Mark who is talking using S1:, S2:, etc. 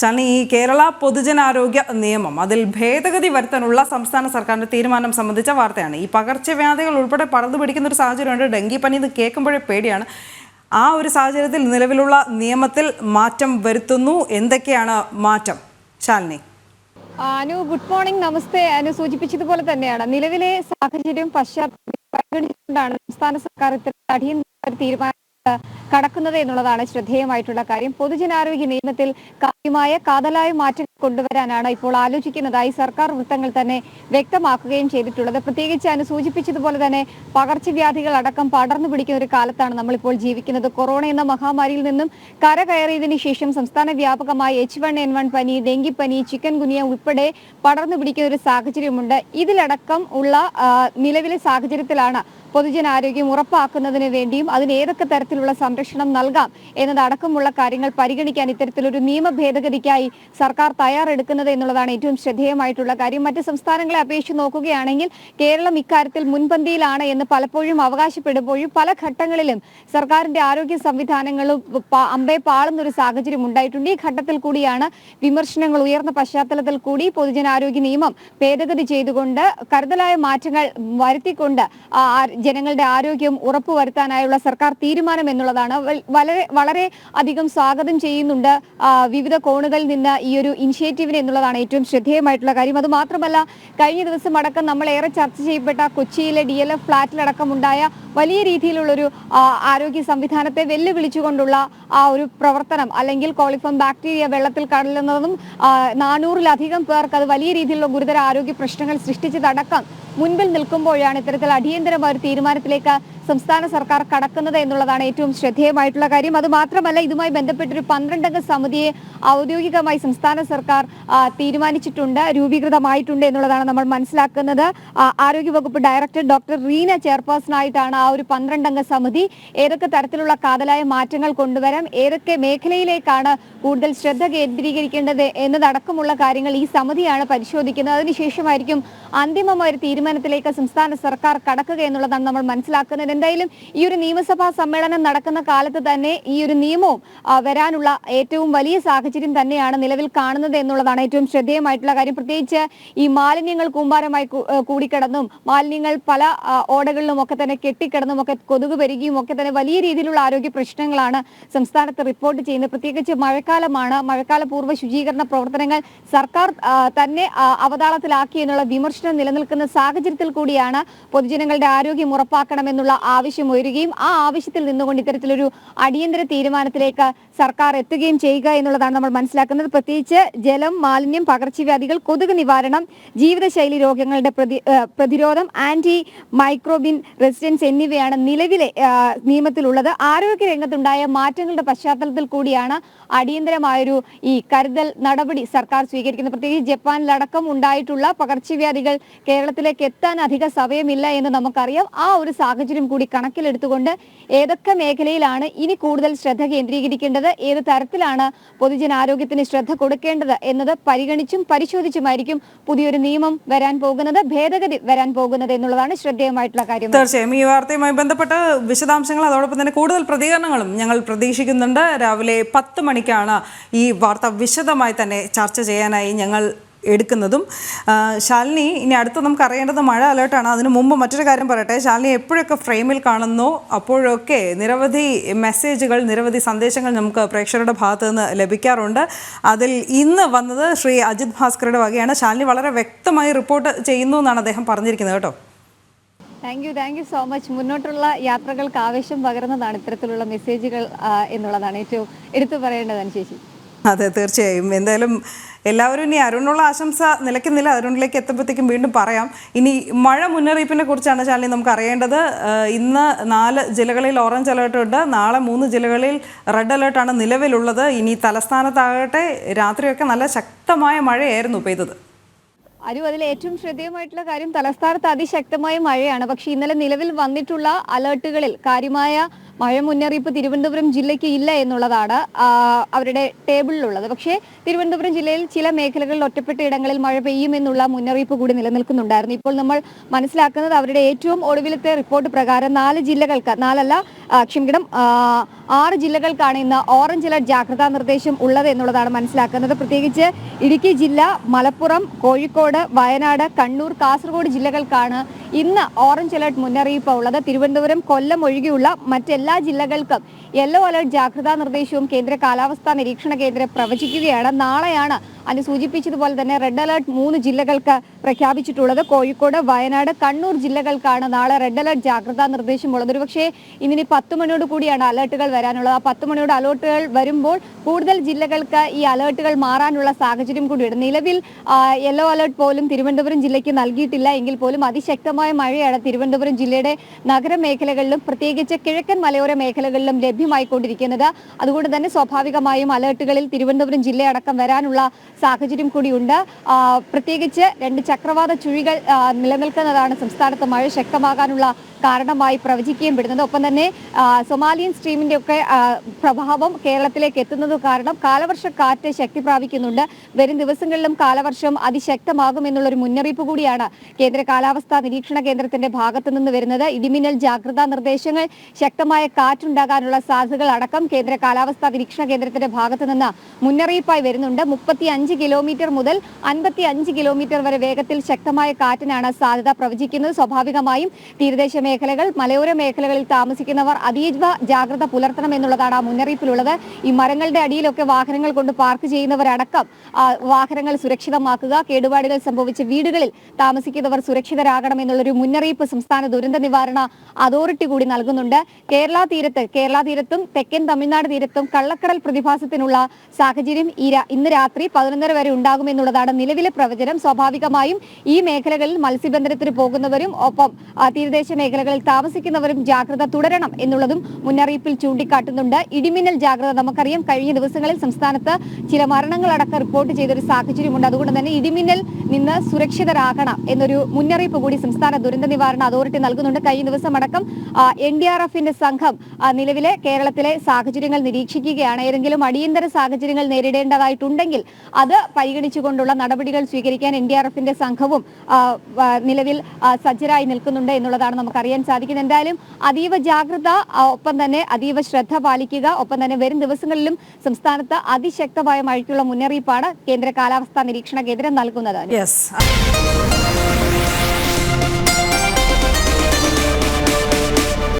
S1: ശാലിനി, ഈ കേരള പൊതുജനാരോഗ്യ നിയമം അതിൽ ഭേദഗതി വരുത്താനുള്ള സംസ്ഥാന സർക്കാരിന്റെ തീരുമാനം സംബന്ധിച്ച വാർത്തയാണ്. ഈ പകർച്ചവ്യാധികൾ ഉൾപ്പെടെ പടർന്നു പിടിക്കുന്ന ഒരു സാഹചര്യമുണ്ട്. ഡെങ്കിപ്പനി ഇത് കേൾക്കുമ്പോഴേ പേടിയാണ്. ആ ഒരു സാഹചര്യത്തിൽ നിലവിലുള്ള നിയമത്തിൽ മാറ്റം വരുത്തുന്നു. എന്തൊക്കെയാണ് മാറ്റം, ശാലിനി?
S2: അനു, ഗുഡ് മോർണിംഗ്, നമസ്തേ. അനു സൂചിപ്പിച്ചതുപോലെ തന്നെയാണ് നിലവിലെ സാഹചര്യം പരിഗണിച്ചുകൊണ്ടാണ് സംസ്ഥാന സർക്കാർ ഇത്തരത്തിൽ അടിയന്തര തീരുമാനം കടക്കുന്നത് എന്നുള്ളതാണ് ശ്രദ്ധേയമായിട്ടുള്ള കാര്യം. പൊതുജനാരോഗ്യ നിയമത്തിൽ കാര്യമായ കാതലായ മാറ്റങ്ങൾ കൊണ്ടുവരാനാണ് ഇപ്പോൾ ആലോചിക്കുന്നതായി സർക്കാർ വൃത്തങ്ങൾ തന്നെ വ്യക്തമാക്കുകയും ചെയ്തിട്ടുള്ളത്. പ്രത്യേകിച്ച് അതിന് സൂചിപ്പിച്ചതുപോലെ തന്നെ പകർച്ചവ്യാധികൾ അടക്കം പടർന്നു പിടിക്കുന്ന ഒരു കാലത്താണ് നമ്മളിപ്പോൾ ജീവിക്കുന്നത്. കൊറോണ എന്ന മഹാമാരിയിൽ നിന്നും കരകയറിയതിനു ശേഷം സംസ്ഥാന വ്യാപകമായി H1N1 പനി, ഡെങ്കിപ്പനി, ചിക്കൻ ഗുനിയ ഉൾപ്പെടെ പടർന്നു പിടിക്കുന്ന ഒരു സാഹചര്യമുണ്ട്. ഇതിലടക്കം ഉള്ള നിലവിലെ സാഹചര്യത്തിലാണ് പൊതുജനാരോഗ്യം ഉറപ്പാക്കുന്നതിന് വേണ്ടിയും അതിന് ഏതൊക്കെ തരത്തിലുള്ള സംരക്ഷണം നൽകാം എന്നതടക്കമുള്ള കാര്യങ്ങൾ പരിഗണിക്കാൻ ഇത്തരത്തിലൊരു നിയമ ഭേദഗതിക്കായി സർക്കാർ തയ്യാറെടുക്കുന്നത് എന്നുള്ളതാണ് ഏറ്റവും ശ്രദ്ധേയമായിട്ടുള്ള കാര്യം. മറ്റ് സംസ്ഥാനങ്ങളെ അപേക്ഷിച്ച് നോക്കുകയാണെങ്കിൽ കേരളം ഇക്കാര്യത്തിൽ മുൻപന്തിയിലാണ് എന്ന് പലപ്പോഴും അവകാശപ്പെടുമ്പോഴും പല ഘട്ടങ്ങളിലും സർക്കാരിന്റെ ആരോഗ്യ സംവിധാനങ്ങളും അമ്പേ പാളുന്ന ഒരു സാഹചര്യം ഉണ്ടായിട്ടുണ്ട്. ഈ ഘട്ടത്തിൽ കൂടിയാണ് വിമർശനങ്ങൾ ഉയർന്ന പശ്ചാത്തലത്തിൽ കൂടി പൊതുജനാരോഗ്യ നിയമം ഭേദഗതി ചെയ്തുകൊണ്ട് കരുതലായ മാറ്റങ്ങൾ വരുത്തിക്കൊണ്ട് ജനങ്ങളുടെ ആരോഗ്യം ഉറപ്പുവരുത്താനായുള്ള സർക്കാർ തീരുമാനം എന്നുള്ളതാണ് വളരെ അധികം സ്വാഗതം ചെയ്യുന്നുണ്ട് വിവിധ കോണുകളിൽ നിന്ന് ഈ ഒരു ഇനിഷ്യേറ്റീവിനെ എന്നുള്ളതാണ് ഏറ്റവും ശ്രദ്ധേയമായിട്ടുള്ള കാര്യം. അത് മാത്രമല്ല, കഴിഞ്ഞ ദിവസം അടക്കം നമ്മൾ ഏറെ ചർച്ച ചെയ്യപ്പെട്ട കൊച്ചിയിലെ DLF ഫ്ളാറ്റിലടക്കം ഉണ്ടായ വലിയ രീതിയിലുള്ളൊരു ആരോഗ്യ സംവിധാനത്തെ വെല്ലുവിളിച്ചുകൊണ്ടുള്ള ആ ഒരു പ്രവർത്തനം, അല്ലെങ്കിൽ കോളിഫോം ബാക്ടീരിയ വെള്ളത്തിൽ കടലുന്നതും 400-ലധികം പേർക്ക് അത് വലിയ രീതിയിലുള്ള ഗുരുതര ആരോഗ്യ പ്രശ്നങ്ങൾ സൃഷ്ടിച്ചതടക്കം മുൻപിൽ നിൽക്കുമ്പോഴാണ് ഇത്തരത്തിൽ അടിയന്തരമായ ഒരു തീരുമാനത്തിലേക്ക് സംസ്ഥാന സർക്കാർ കടക്കുന്നത് എന്നുള്ളതാണ് ഏറ്റവും ശ്രദ്ധേയമായിട്ടുള്ള കാര്യം. അത് മാത്രമല്ല, ഇതുമായി ബന്ധപ്പെട്ടൊരു 12-അംഗ സമിതിയെ ഔദ്യോഗികമായി സംസ്ഥാന സർക്കാർ തീരുമാനിച്ചിട്ടുണ്ട്, രൂപീകൃതമായിട്ടുണ്ട് എന്നുള്ളതാണ് നമ്മൾ മനസ്സിലാക്കുന്നത്. ആരോഗ്യവകുപ്പ് ഡയറക്ടർ ഡോക്ടർ റീന ചെയർപേഴ്സണായിട്ടാണ് ആ ഒരു 12-അംഗ സമിതി. ഏതൊക്കെ തരത്തിലുള്ള കാതലായ മാറ്റങ്ങൾ കൊണ്ടുവരാം, ഏതൊക്കെ മേഖലയിലേക്കാണ് കൂടുതൽ ശ്രദ്ധ കേന്ദ്രീകരിക്കേണ്ടത് എന്നതടക്കമുള്ള കാര്യങ്ങൾ ഈ സമിതിയാണ് പരിശോധിക്കുന്നത്. അതിനുശേഷമായിരിക്കും അന്തിമമായ ഒരു തീരുമാനത്തിലേക്ക് സംസ്ഥാന സർക്കാർ കടക്കുക എന്നുള്ളതാണ് നമ്മൾ മനസ്സിലാക്കുന്നത്. എന്തായാലും ഈ ഒരു നിയമസഭാ സമ്മേളനം നടക്കുന്ന കാലത്ത് തന്നെ ഈ ഒരു നിയമവും വരാനുള്ള ഏറ്റവും വലിയ സാഹചര്യം തന്നെയാണ് നിലവിൽ കാണുന്നത് എന്നുള്ളതാണ് ഏറ്റവും ശ്രദ്ധേയമായിട്ടുള്ള കാര്യം. പ്രത്യേകിച്ച് ഈ മാലിന്യങ്ങൾ കൂമ്പാരമായി കൂടിക്കിടന്നും മാലിന്യങ്ങൾ പല ഓടകളിലും ഒക്കെ തന്നെ കെട്ടിക്കിടന്നും ഒക്കെ കൊതുക് പെരുകിയും ഒക്കെ തന്നെ വലിയ രീതിയിലുള്ള ആരോഗ്യ പ്രശ്നങ്ങളാണ് സംസ്ഥാനത്ത് റിപ്പോർട്ട് ചെയ്യുന്നത്. പ്രത്യേകിച്ച് മഴക്കാലമാണ്. മഴക്കാല പൂർവ്വ ശുചീകരണ പ്രവർത്തനങ്ങൾ സർക്കാർ തന്നെ അവതാളത്തിലാക്കി എന്നുള്ള വിമർശനം നിലനിൽക്കുന്ന സാഹചര്യത്തിൽ കൂടിയാണ് പൊതുജനങ്ങളുടെ ആരോഗ്യം ഉറപ്പാക്കണമെന്നുള്ള ആവശ്യം ഉയരുകയും ആ ആവശ്യത്തിൽ നിന്നുകൊണ്ട് ഇത്തരത്തിലൊരു അടിയന്തര തീരുമാനത്തിലേക്ക് സർക്കാർ എത്തുകയും ചെയ്യുക എന്നുള്ളതാണ് നമ്മൾ മനസ്സിലാക്കുന്നത്. പ്രത്യേകിച്ച് ജലം, മാലിന്യം, പകർച്ചവ്യാധികൾ, കൊതുക് നിവാരണം, ജീവിതശൈലി രോഗങ്ങളുടെ പ്രതിരോധം, ആന്റി മൈക്രോബിൻ റെസിസ്റ്റൻസ് എന്നിവയാണ് നിലവിലെ നിയമത്തിലുള്ളത്. ആരോഗ്യ രംഗത്തുണ്ടായ മാറ്റങ്ങളുടെ പശ്ചാത്തലത്തിൽ കൂടിയാണ് അടിയന്തരമായൊരു ഈ കരുതൽ നടപടി സർക്കാർ സ്വീകരിക്കുന്നത്. പ്രത്യേകിച്ച് ജപ്പാനിലടക്കം ഉണ്ടായിട്ടുള്ള പകർച്ചവ്യാധികൾ കേരളത്തിലേക്ക് എത്താൻ അധിക സമയമില്ല എന്ന് നമുക്കറിയാം. ആ ഒരു സാഹചര്യം കൂടി കണക്കിലെടുത്തുകൊണ്ട് ഏതൊക്കെ മേഖലയിലാണ് ഇനി കൂടുതൽ ശ്രദ്ധ കേന്ദ്രീകരിക്കേണ്ടത്, ഏത് തരത്തിലാണ് പൊതുജനാരോഗ്യത്തിന് ശ്രദ്ധ കൊടുക്കേണ്ടത് എന്നത് പരിഗണിച്ചും പരിശോധിച്ചുമായിരിക്കും പുതിയൊരു നിയമം വരാൻ പോകുന്നത്, ഭേദഗതി വരാൻ പോകുന്നത് എന്നുള്ളതാണ് ശ്രദ്ധേയമായിട്ടുള്ള കാര്യം.
S1: തീർച്ചയായും ഈ വാർത്തയുമായി ബന്ധപ്പെട്ട വിശദാംശങ്ങൾ അതോടൊപ്പം തന്നെ കൂടുതൽ പ്രതികരണങ്ങളും ഞങ്ങൾ പ്രതീക്ഷിക്കുന്നുണ്ട്. രാവിലെ 10 മണിക്കാണ് ഈ വാർത്ത വിശദമായി തന്നെ ചർച്ച ചെയ്യാനായി ഞങ്ങൾ എടുക്കുന്നതും. ശാലിനി, ഇനി അടുത്ത് നമുക്ക് അറിയേണ്ടത് മഴ അലേർട്ടാണ്. അതിനു മുമ്പ് മറ്റൊരു കാര്യം പറയട്ടെ. ശാലിനി എപ്പോഴൊക്കെ ഫ്രെയിമിൽ കാണുന്നു അപ്പോഴൊക്കെ നിരവധി മെസ്സേജുകൾ, നിരവധി സന്ദേശങ്ങൾ നമുക്ക് പ്രേക്ഷകരുടെ ഭാഗത്തു നിന്ന് ലഭിക്കാറുണ്ട്. അതിൽ ഇന്ന് വന്നത് ശ്രീ അജിത് ഭാസ്കറുടെ വകയാണ്. ശാലിനി വളരെ വ്യക്തമായി റിപ്പോർട്ട് ചെയ്യുന്നു എന്നാണ് അദ്ദേഹം പറഞ്ഞിരിക്കുന്നത് കേട്ടോ.
S2: Thank you so much. മുന്നോട്ടുള്ള യാത്രകൾക്ക് ആവേശം പകരുന്നതാണ് ഇത്തരത്തിലുള്ള മെസ്സേജുകൾ എന്നുള്ളതാണ് ഏറ്റവും എടുത്തു പറയേണ്ടതാണ് ചേച്ചി.
S1: അതെ, തീർച്ചയായും. എന്തായാലും എല്ലാവരും ഇനി അരുണിനുള്ള ആശംസ നിലയ്ക്കുന്നില്ല. അരുണിലേക്ക് എത്തുമ്പോഴത്തേക്കും വീണ്ടും പറയാം. ഇനി മഴ മുന്നറിയിപ്പിനെ കുറിച്ചാണ് ശാലിനി നമുക്ക് അറിയേണ്ടത്. ഇന്ന് 4 ജില്ലകളിൽ ഓറഞ്ച് അലേർട്ട് ഉണ്ട്. നാളെ 3 ജില്ലകളിൽ റെഡ് അലേർട്ടാണ് നിലവിലുള്ളത്. ഇനി തലസ്ഥാനത്താകട്ടെ രാത്രിയൊക്കെ നല്ല ശക്തമായ മഴയായിരുന്നു പെയ്തത്.
S2: അതിൽ ഏറ്റവും ശ്രദ്ധേയമായിട്ടുള്ള കാര്യം തലസ്ഥാനത്ത് അതിശക്തമായ മഴയാണ്. പക്ഷെ ഇന്നലെ നിലവിൽ വന്നിട്ടുള്ള അലേർട്ടുകളിൽ കാര്യമായ മഴ മുന്നറിയിപ്പ് തിരുവനന്തപുരം ജില്ലയ്ക്ക് ഇല്ല എന്നുള്ളതാണ് അവരുടെ ടേബിളിലുള്ളത്. പക്ഷേ തിരുവനന്തപുരം ജില്ലയിൽ ചില മേഖലകളിൽ ഒറ്റപ്പെട്ട ഇടങ്ങളിൽ മഴ പെയ്യുമെന്നുള്ള മുന്നറിയിപ്പ് കൂടി നിലനിൽക്കുന്നുണ്ടായിരുന്നു. ഇപ്പോൾ നമ്മൾ മനസ്സിലാക്കുന്നത് അവരുടെ ഏറ്റവും ഒടുവിലത്തെ റിപ്പോർട്ട് പ്രകാരം 4 ജില്ലകൾക്ക് 6 ജില്ലകൾക്കാണ് ഇന്ന് ഓറഞ്ച് അലർട്ട് ജാഗ്രതാ നിർദ്ദേശം ഉള്ളത് എന്നുള്ളതാണ് മനസ്സിലാക്കുന്നത്. പ്രത്യേകിച്ച് ഇടുക്കി ജില്ല, മലപ്പുറം, കോഴിക്കോട്, വയനാട്, കണ്ണൂർ, കാസർഗോഡ് ജില്ലകൾക്കാണ് ഇന്ന് ഓറഞ്ച് അലർട്ട് മുന്നറിയിപ്പ് ഉള്ളത്. തിരുവനന്തപുരം, കൊല്ലം ഒഴികെയുള്ള മറ്റെല്ലാ ജില്ലകൾക്കും യെല്ലോ അലർട്ട് ജാഗ്രതാ നിർദ്ദേശവും കേന്ദ്ര കാലാവസ്ഥാ നിരീക്ഷണ കേന്ദ്രം പ്രവചിക്കുകയാണ്. നാളെയാണ് അനു സൂചിപ്പിച്ചതുപോലെ തന്നെ റെഡ് അലർട്ട് 3 ജില്ലകൾക്ക് പ്രഖ്യാപിച്ചിട്ടുള്ളത്. കോഴിക്കോട്, വയനാട്, കണ്ണൂർ ജില്ലകൾക്കാണ് നാളെ റെഡ് അലർട്ട് ജാഗ്രതാ നിർദ്ദേശമുള്ളത്. ഒരുപക്ഷേ ഇന്നിനി 10 മണിയോട് കൂടിയാണ് അലർട്ടുകൾ വരാനുള്ളത്. ആ 10 മണിയോട് അലർട്ടുകൾ വരുമ്പോൾ കൂടുതൽ ജില്ലകൾക്ക് ഈ അലർട്ടുകൾ മാറാനുള്ള സാഹചര്യം കൂടിയുണ്ട്. നിലവിൽ യെല്ലോ അലർട്ട് പോലും തിരുവനന്തപുരം ജില്ലയ്ക്ക് നൽകിയിട്ടില്ല എങ്കിൽ പോലും അതിശക്തമായ മഴയാണ് തിരുവനന്തപുരം ജില്ലയുടെ നഗരമേഖലകളിലും പ്രത്യേകിച്ച് കിഴക്കൻ മലയോര മേഖലകളിലും ലഭ്യമായിക്കൊണ്ടിരിക്കുന്നത്. അതുകൊണ്ട് തന്നെ സ്വാഭാവികമായും അലർട്ടുകളിൽ തിരുവനന്തപുരം ജില്ലയടക്കം വരാനുള്ള സാഹചര്യം കൂടിയുണ്ട്. പ്രത്യേകിച്ച് 2 ചക്രവാത ചുഴികൾ നിലനിൽക്കുന്നതാണ് സംസ്ഥാനത്ത് മഴ ശക്തമാകാനുള്ള കാരണമായി പ്രവചിക്കുകയും പെടുന്നത്. ഒപ്പം തന്നെ സൊമാലിയൻ സ്ട്രീമിന്റെ ഒക്കെ പ്രഭാവം കേരളത്തിലേക്ക് എത്തുന്നത് കാരണം കാലവർഷക്കാറ്റ് ശക്തി പ്രാപിക്കുന്നുണ്ട്. വരും ദിവസങ്ങളിലും കാലവർഷം അതിശക്തമാകുമെന്നുള്ളൊരു മുന്നറിയിപ്പ് കൂടിയാണ് കേന്ദ്ര കാലാവസ്ഥാ നിരീക്ഷണ കേന്ദ്രത്തിന്റെ ഭാഗത്തു നിന്ന് വരുന്നത്. ഇടിമിന്നൽ ജാഗ്രതാ നിർദ്ദേശങ്ങൾ, ശക്തമായ കാറ്റുണ്ടാകാനുള്ള സാധ്യതകൾ അടക്കം കേന്ദ്ര കാലാവസ്ഥാ നിരീക്ഷണ കേന്ദ്രത്തിന്റെ ഭാഗത്തു നിന്ന് മുന്നറിയിപ്പായി വരുന്നുണ്ട്. 35 കിലോമീറ്റർ മുതൽ 55 കിലോമീറ്റർ വരെ വേഗത്തിൽ ശക്തമായ കാറ്റിനാണ് സാധ്യത പ്രവചിക്കുന്നത്. സ്വാഭാവികമായും തീരദേശ മേഖലകൾ, മലയോര മേഖലകളിൽ താമസിക്കുന്നവർ അതീവ ജാഗ്രത പുലർത്തണം എന്നുള്ളതാണ് ആ മുന്നറിയിപ്പിലുള്ളത്. ഈ മരങ്ങളുടെ അടിയിലൊക്കെ വാഹനങ്ങൾ കൊണ്ട് പാർക്ക് ചെയ്യുന്നവരടക്കം വാഹനങ്ങൾ സുരക്ഷിതമാക്കുക, കേടുപാടുകൾ സംഭവിച്ച വീടുകളിൽ താമസിക്കുന്നവർ സുരക്ഷിതരാകണം എന്നുള്ളൊരു മുന്നറിയിപ്പ് സംസ്ഥാന ദുരന്ത നിവാരണ അതോറിറ്റി കൂടി നൽകുന്നുണ്ട്. കേരള തീരത്തും തെക്കൻ തമിഴ്നാട് തീരത്തും കള്ളക്കടൽ പ്രതിഭാസത്തിനുള്ള സാഹചര്യം ഇന്ന് രാത്രി 11:30 വരെ ഉണ്ടാകുമെന്നുള്ളതാണ് നിലവിലെ പ്രവചനം. സ്വാഭാവികമായും ഈ മേഖലകളിൽ മത്സ്യബന്ധനത്തിന് പോകുന്നവരും ഒപ്പം തീരദേശ മേഖലകളിൽ താമസിക്കുന്നവരും ജാഗ്രത തുടരണം എന്നുള്ളതും മുന്നറിയിപ്പിൽ ചൂണ്ടിക്കാട്ടുന്നുണ്ട്. ഇടിമിന്നൽ ജാഗ്രത നമുക്കറിയാം, കഴിഞ്ഞ ദിവസങ്ങളിൽ സംസ്ഥാനത്ത് ചില മരണങ്ങളടക്കം റിപ്പോർട്ട് ചെയ്തൊരു സാഹചര്യമുണ്ട്. അതുകൊണ്ട് തന്നെ ഇടിമിന്നൽ നിന്ന് സുരക്ഷിതരാകണം എന്നൊരു മുന്നറിയിപ്പ് കൂടി സംസ്ഥാന ദുരന്ത നിവാരണ അതോറിറ്റി നൽകുന്നുണ്ട്. കഴിഞ്ഞ ദിവസം അടക്കം NDRFന്റെ സംഘം നിലവിലെ കേരളത്തിലെ സാഹചര്യങ്ങൾ നിരീക്ഷിക്കുകയാണ്. ഏതെങ്കിലും അടിയന്തര സാഹചര്യങ്ങൾ നേരിടേണ്ടതായിട്ടുണ്ടെങ്കിൽ അത് പരിഗണിച്ചുകൊണ്ടുള്ള നടപടികൾ സ്വീകരിക്കാൻ NDRFന്റെ സംഘവും നിലവിൽ സജ്ജരായി നിൽക്കുന്നുണ്ട് എന്നുള്ളതാണ് നമുക്കറിയാൻ സാധിക്കുന്നത്. എന്തായാലും അതീവ ജാഗ്രത, ഒപ്പം തന്നെ അതീവ ശ്രദ്ധ പാലിക്കുക. ഒപ്പം തന്നെ വരും ദിവസങ്ങളിലും സംസ്ഥാനത്ത് അതിശക്തമായ മഴയ്ക്കുള്ള മുന്നറിയിപ്പാണ് കേന്ദ്ര കാലാവസ്ഥാ നിരീക്ഷണ കേന്ദ്രം നൽകുന്നത്.